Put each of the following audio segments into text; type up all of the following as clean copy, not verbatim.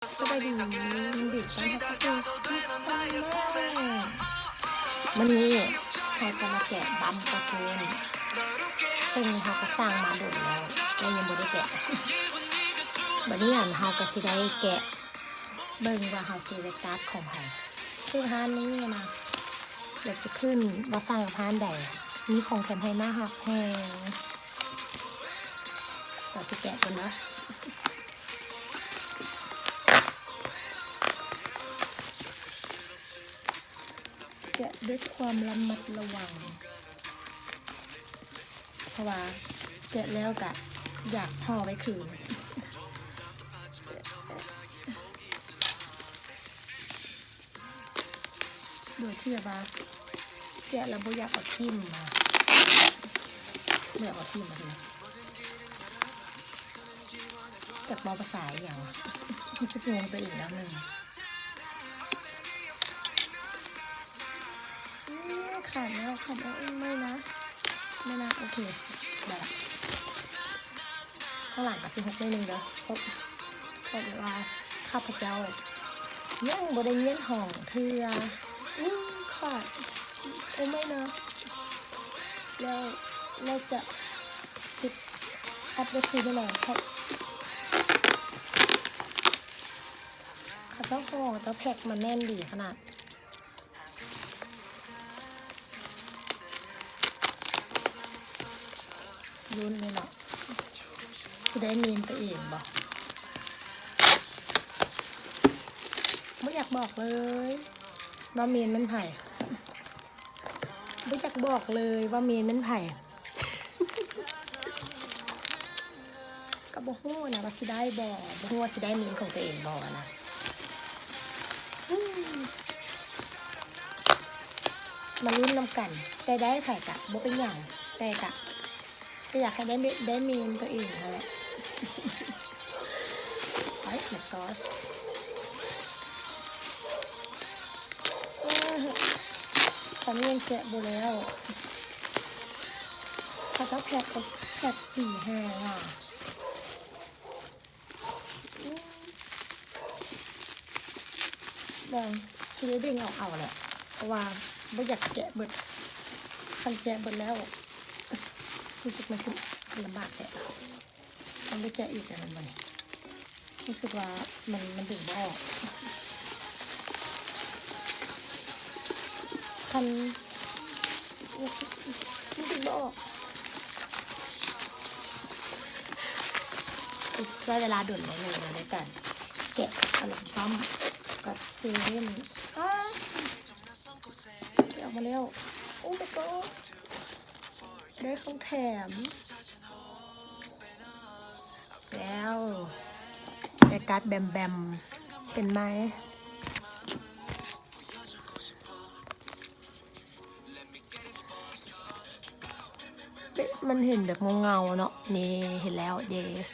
สบายดีดิฉันก็คือพี่ซันแม่วันนี้เราจะมาแกะบัมกระซูนซึ่งเขาก็สร้างมาโดดแล้วยังไม่ได้แกะวันนี้เราก็สิได้แกะเบิ่งว่าเขาซื้อการ์ดของใครซึ่งร้านนี้นะเดี๋ยวจะขึ้นว่าสร้างกับร้านใดมีของแถมให้หน้าหักแพงเราจะแกะกันนะแกะด้วยความระมัดระวังเพราะว่าแกะแล้วกะอยากห่อไว้คืนโดยที่ว่าแกะแล้วบ่อยากเอาทิ่มมาไม่อยากเอาทิ่มมาเลยจากบอภาษาอย่างมันจะงงไปอีกแล้วหนึ่งขาดแล้วไม่นะโอเคได้ละข้างหลังกับ16ได้หนึ่งเด้อเพราะว่าข้าพเจ้ายังบ่ได้เงี้ยนห่องเทือขาดไม่นะแล้วจะคิดอัพได้คืนได้ไหมเขาเจ้าห่อเจ้าแพ็คมันแน่นดีขนาดรุ่นเลยเนาะจะได้เมนตัวเองบอกไม่อยากบอกเลยว่าเมนมันไผ่ไม่อยากบอกเลยว่าเมนมันไผ่กับบ่ฮู้นะว่าสิได้บ่ฮู้ว่าสิได้เมนของตัวเองบ่นะมาลุ้นนำกันแต่ได้ไผ่กะบ่เป็นอย่างแต่กะก็อยากให้ได้เมนตัวเองนั่นแหละไอ้my goshฉันยังแกะบ่แล้วเขาจะแพ็คผีแห้งอ่ะบางชีวิตเด้งเอาแหละเพราะว่าไม่อยากแกะเบิดคันแกะเบิดแล้วรู้สึกมันลำบากแกะมันไม่แกะอีกอะไรมันรู้สึกว่ามันดึงไม่ออกคันมันดึงไม่ออกใช้เวลาด่วนเลยนะในการแกะอัลบั้มกับเซเว่นแกะออกมาแล้วโอ้ my god ได้ของแถมแล้วแต่การ์ดแบมเป็นไหมมันเห็นแบบเงาเนาะนี่เห็นแล้ว yes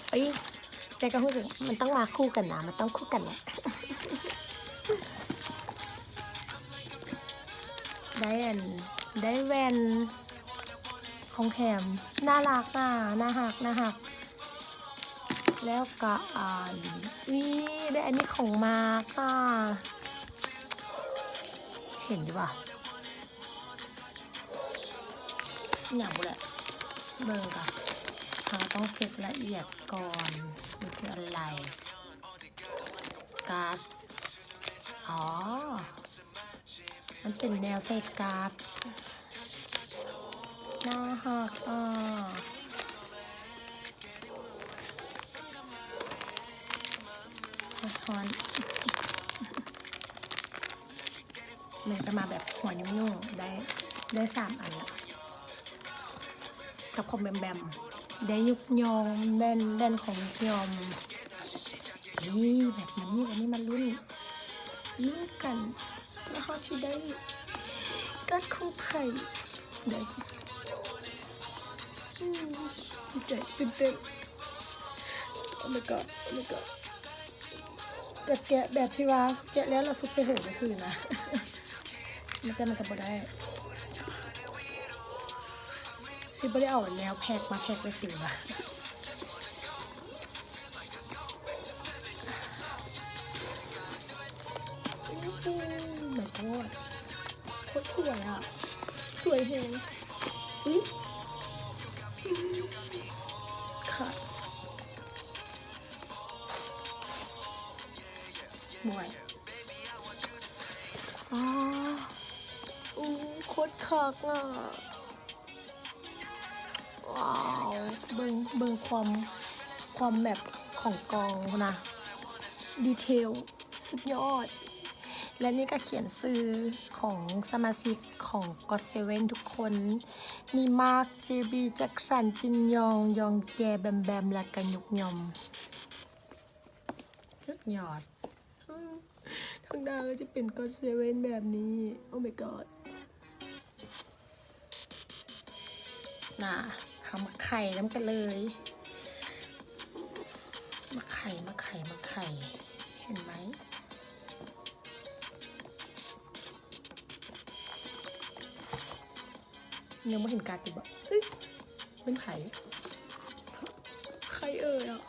เอ้ยแต่ก็รู้สึกมันต้องมาคู่กันนะมันต้องคู่กันแหละได้แว่นของแถมน่ารักน่าหักแล้วก็ได้อันนี้ของมาค่ะเห็นดีป่ะอย่างบุแหละเบอร์ค่ะเราต้องเสร็จละเอียดก่อนมันคืออะไรก๊าซอ๋อมันเป็นแนวใส่ก๊าซน่าหักฮอนมันจะมาแบบหัวยุ่งๆได้3 อันละกับของแบมได้ยุกยอมแดนของยุกยอมนี่แบบนี้วันนี้มาลุ้นกันแล้วเขาชิได้กัดคู่ไผ่ได้ดีใจตื่นเต้นโอ้ my god แกะแบบที่ว่าแกะแล้วเราซุปใส่หูก็คือนะมันก็บ่ได้ซิบ่ได้เอาแนวแพ็คมาแพ็คไว้คือว่า ตรสวยอ่ะสวยแฮงอุ๊ยค่ะบวยอ๋อโคตรคักอ่ะว้าวเบิ่งความแบบของกองนะดีเทลสุดยอดและนี่ก็เขียนซื้อของสมาชิกของ GOT7 ทุกคนมีมาร์ค JB แจ็คสันจินยองแจแบมแบมและกันยุกยอมสุดยอดทางดาวจะเป็น GOT7 แบบนี้โอ้ my god น่ะทำมาไข่น้ำกันเลยมาไข่เห็นไหมยังไม่เห็นการติดบอกเฮ้ยเป็นไข่ใครเอ่ยอ่ะ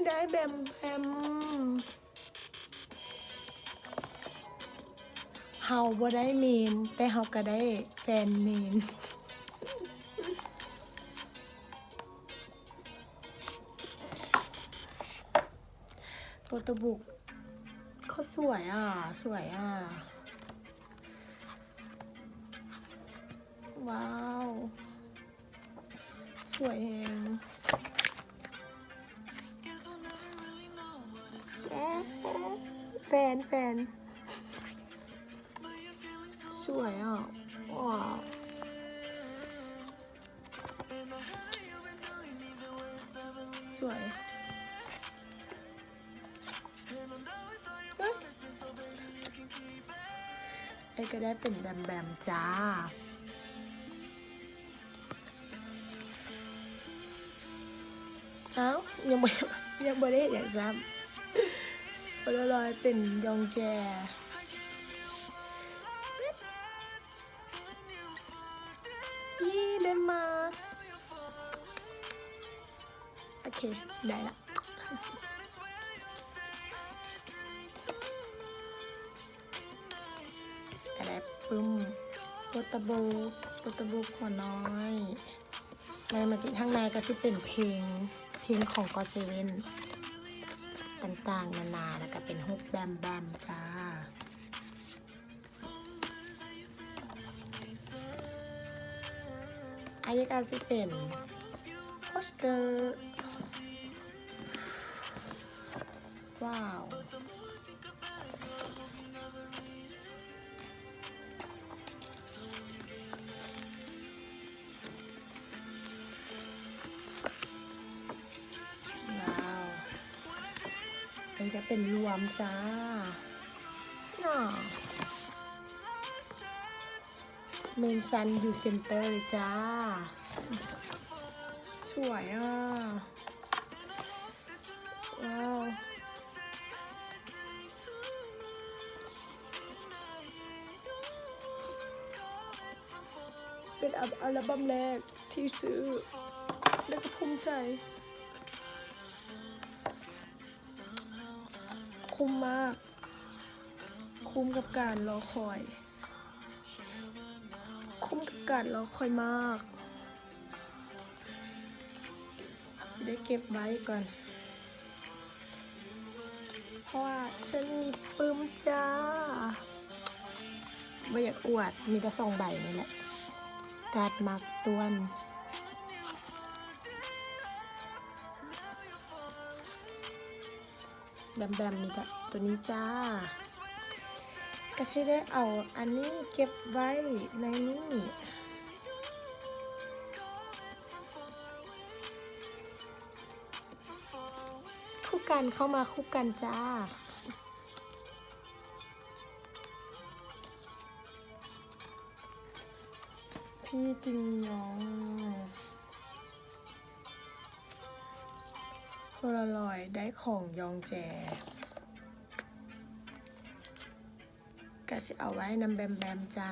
ได้แบมเฮาบ่ได้เมนแต่เฮาก็ได้แฟนเมนโฟโต้บุ๊กเขาสวยอ่ะว้าวสวยแฮงแฟนสวยอ่ะว้าวสวยไอ้ก็ได้เป็นแบมจ้าเอ้ายังไม่ได้อย่างซ้ำพอลอยเป็นยองแจได้มาโอเคได้ละอะไรปึ้มโปตาโบขวน้อยในมาจิข้างในก็จะเป็นเพลงของ GOT7 ต่างๆนานาแล้วก็เป็นฮุกแบมจ้าอันนี้ก็จะเป็นโปสเตอร์ว้าวอันนี้ก็เป็นรวมจ้าน่าเมนชันอยู่เซ็นเตอร์เลยจ้าสวยอ่ะว้าวเป็นอัลบั้มแรกที่ซื้อแล้วก็ภูมิใจคุ้มมากคุ้มกับการรอคอยมากจะได้เก็บไว้ก่อนเพราะว่าฉันมีปึ้มจ้าไม่อยากอวดมีแต่2 ใบนี่แหละการ์ดมาร์กตวนแบมนี่ก็ตัวนี้จ้าก็ใช้ได้เอาอันนี้เก็บไว้ในนี้คู่กันเข้ามาคู่กันจ้าพี่จินยองโพลารอยด์ได้ของยองแจก็จะเอาไว้นำแบมจ้า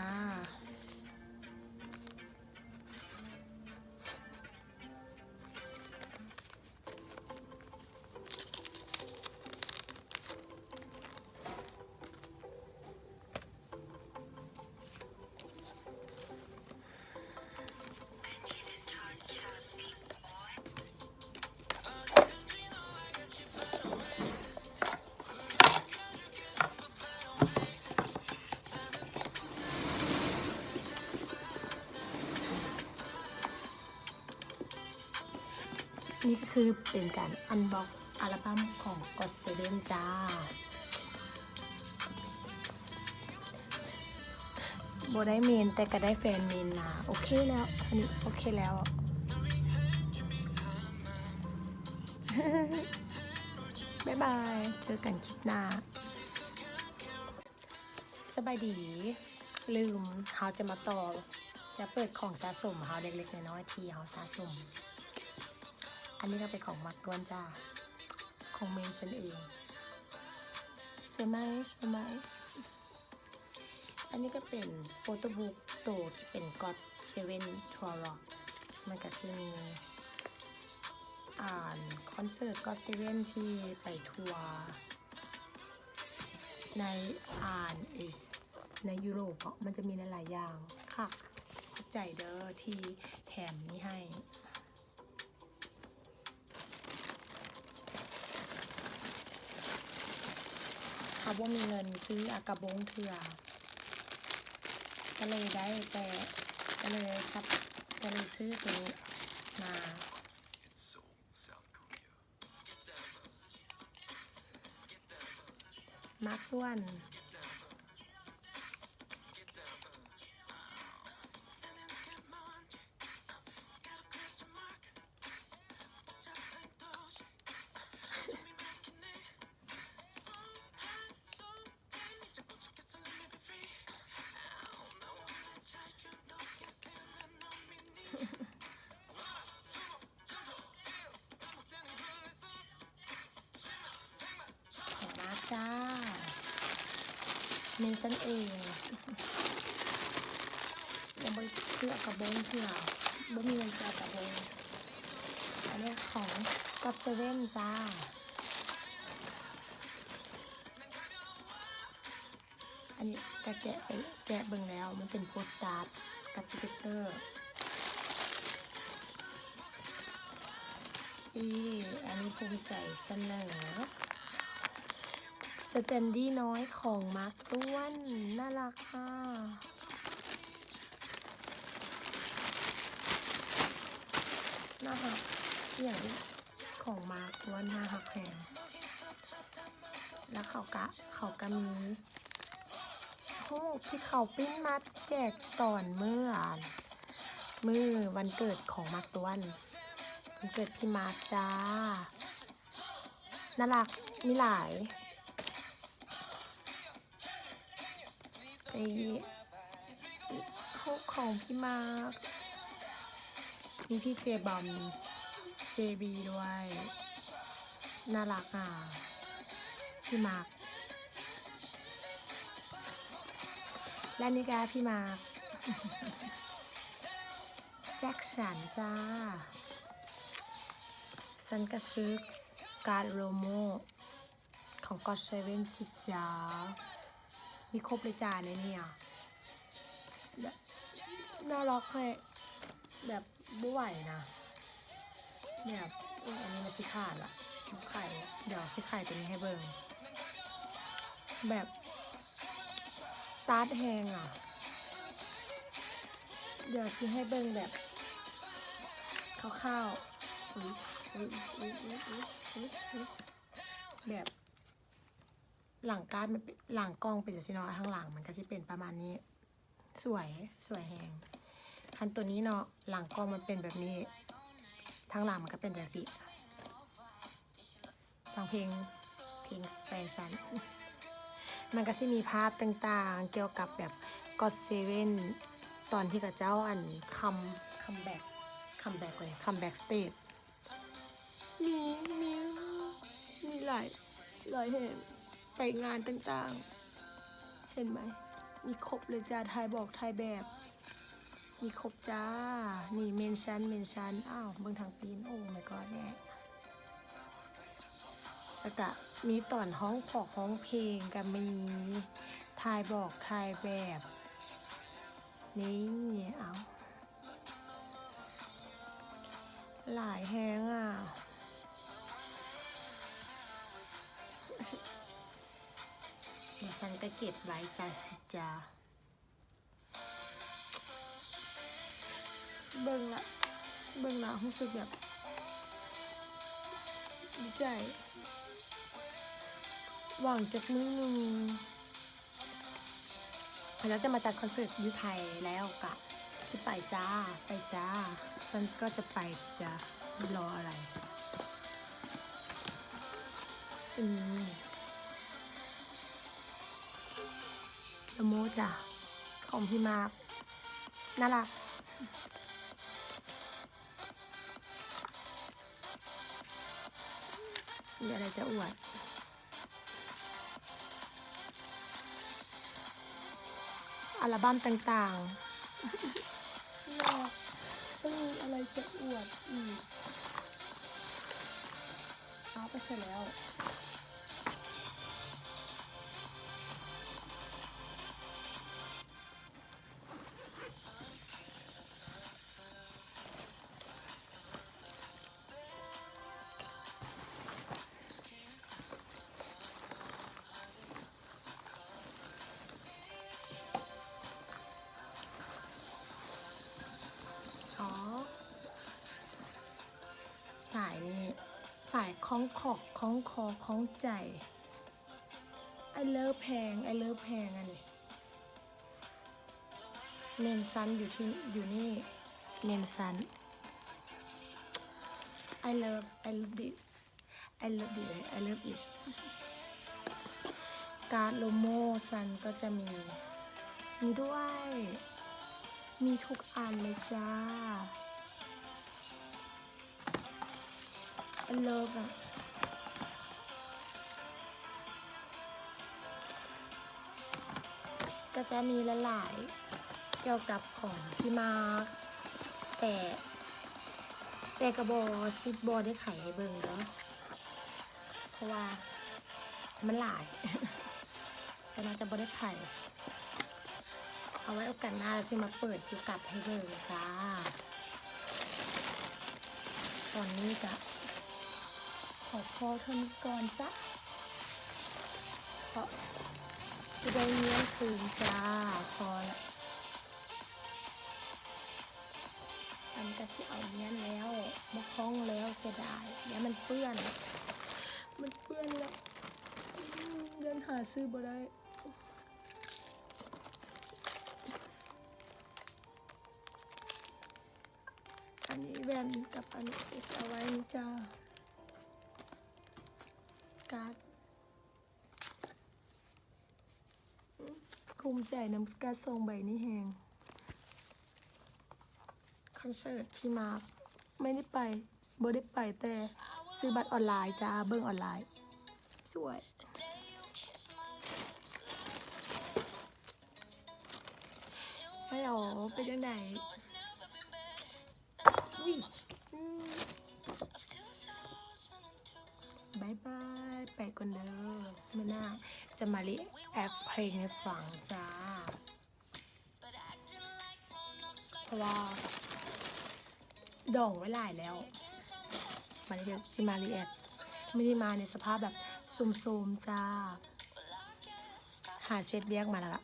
คือเป็นการอันบ็อกอัลบั้มของ GOT7 จ้าบ่ได้เมนแต่ก็ได้แฟนเมนนะโอเคแล้วอันนี้โอเคแล้ว บ๊ายบายเจอกันคลิปหน้าสบายดีลืมเฮาจะมาต่อจะเปิดของสะสมเฮาเล็กๆน้อยๆที่เฮาสะสมอันนี้ก็เป็นของมักด้วนจ้าของเมนฉันเองสวยไหมอันนี้ก็เป็นโฟโต้บุ๊กโตที่เป็นGOT7 ทัวร์ร็อกมันก็จะมีคอนเสิร์ตGOT7ที่ไปทัวร์ในในยุโรปมันจะมีหลายอย่างค่ะขอบใจเด้อที่แถมนี้ให้เขาว่ามีเงินซื้ออากาบงเถื่อก็เลยได้แต่ก็เลยซื้อตัวนี้มามาร์คด้วนจ้าเมนสันเองยังไปซื้อกระบงเผื่อบ่มีเงินซื้อกระบงอันนี้ของGOT7จ้าอันนี้ก็แกะเบิ่งแล้วมันเป็นโปสการ์ดกับสติกเกอร์อันนี้ภูมิใจเสนอสแตนดี้น้อยของมาร์คต้วนน่ารักค่ะน่ารักอย่างของมาร์คต้วนน่ารักแพงแล้วเขาก็มีรูปที่เขาปิ้นมาแจกตอนเมื่อวันเกิดของมาร์คต้วนวันเกิดพี่มาร์คจ้าน่ารักมีหลายรูปของพี่มาร์คมีพี่เจบอมเจบีด้วยน่ารักอ่ะพี่มาร์คและนี่ก็พี่มาร์คแจ็คสันจ้าซันกระชึกการ์ดโรโมของGOT7จิจ้ามีครบเลยจ้าในนี่อ่ะน่ารักเลยแบบไม่ไหวนะแบบอันนี้มันสิขาดละไข่เดี๋ยวสิไข่ตัวนี้ให้เบิ่งแบบตาร์ทแฮงอ่ะเดี๋ยวสิให้เบิ่งแบบคร่าวๆแบบหลังการ์ดมันหลังกล้องเป็นแบบนี้เนาะข้างหลังมันก็จะเป็นประมาณนี้สวยแฮงคันตัวนี้เนาะหลังกล้องมันเป็นแบบนี้ทางหลังมันก็เป็นแบบนี้ฟังเพลงแฟชั่นมันก็จะมีภาพต่างๆเกี่ยวกับแบบGOT7ตอนที่กับเจ้าคัมแบ็กสเตจมีหลายแห่งไปงานต่างๆเห็นไหมมีครบเลยจ้าถ่ายแบบมีครบจ้านี่เมนชั่นอ้าวเบิ่งทางปีนโอ้ my god แน่แล้วก็มีตอนห้องเพลงกับมีถ่ายแบบนี่เอาหลายแฮงอ่ะเดี๋ยวฉันก็เก็บไว้จ้าสิจ้าเบิ่งละรู้สึกแบบ ดีใจหวังจากมือหนึ่งแล้วจะมาจัดคอนเสิร์ตอยู่ไทยแล้วกะสิไปจ้าไปจ้าฉันก็จะไปสิจ้ารออะไรละโมจ้ะของพี่มาร์คน่ารักมีอะไรจะอวดอัลบั้มต่างๆน่ารักซึ่งมีอะไรจะอวดอีกเอาไปเสร็จแล้วอ๋อสายนี้สายคล้องขอกคล้องคอคล้องใจไอเลิฟแพงอันนี้เมนซันอยู่นี่เมนซัน I love it I love it การ์ดโลโมซันก็จะมีด้วยมีทุกอันเลยจ้า I love อ่ะก็จะมีหลายๆเกี่ยวกับของพี่มาร์คแต่กระบอกซิบบอได้ไขให้เบิ่งเนาะเพราะว่ามันหลาย แต่น่าจะบอได้ไขเอาไว้โอกาสหน้าจะมาเปิดอยู่กับให้เบิ่งจ้าตอนนี้ก็ขอพอเท่านี้ก่อนจ้ะเพราะจะได้เงี้ยคืนจ้าพอละอันก็สิเอาเงี้ยแล้วมาคล้องแล้วเสียดายเดี๋ยวมันเปื้อนแล้วเดินหาซื้อบ่ได้อันนี้แว่นกับอันนี้จะเอาไว้นี่จ้าการ์ดภูมิใจนำการ์ดทรงใบนี้แหงคอนเสิร์ตพี่มาร์คไม่ได้ไปบ่ได้ไปแต่ซื้อบัตรออนไลน์จ้าเบิ่งออนไลน์สวยให้เราไปยังไงบายบายไปก่อนเด้อไม่น่าจะมารีแอคเพลงให้ฟังจ้าเพราะว่าดองไว้หลายแล้วมาเดี๋ยวซิมารีแอคไม่ได้มาในสภาพแบบโสมๆจ้าหาเซตเบียกมาแล้วล่ะ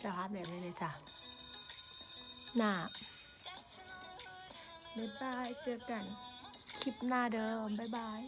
สภาพแบบนี้เลยจ้าหน้าบ๊ายบายเจอกันคลิปหน้าเดิมบ๊ายบาย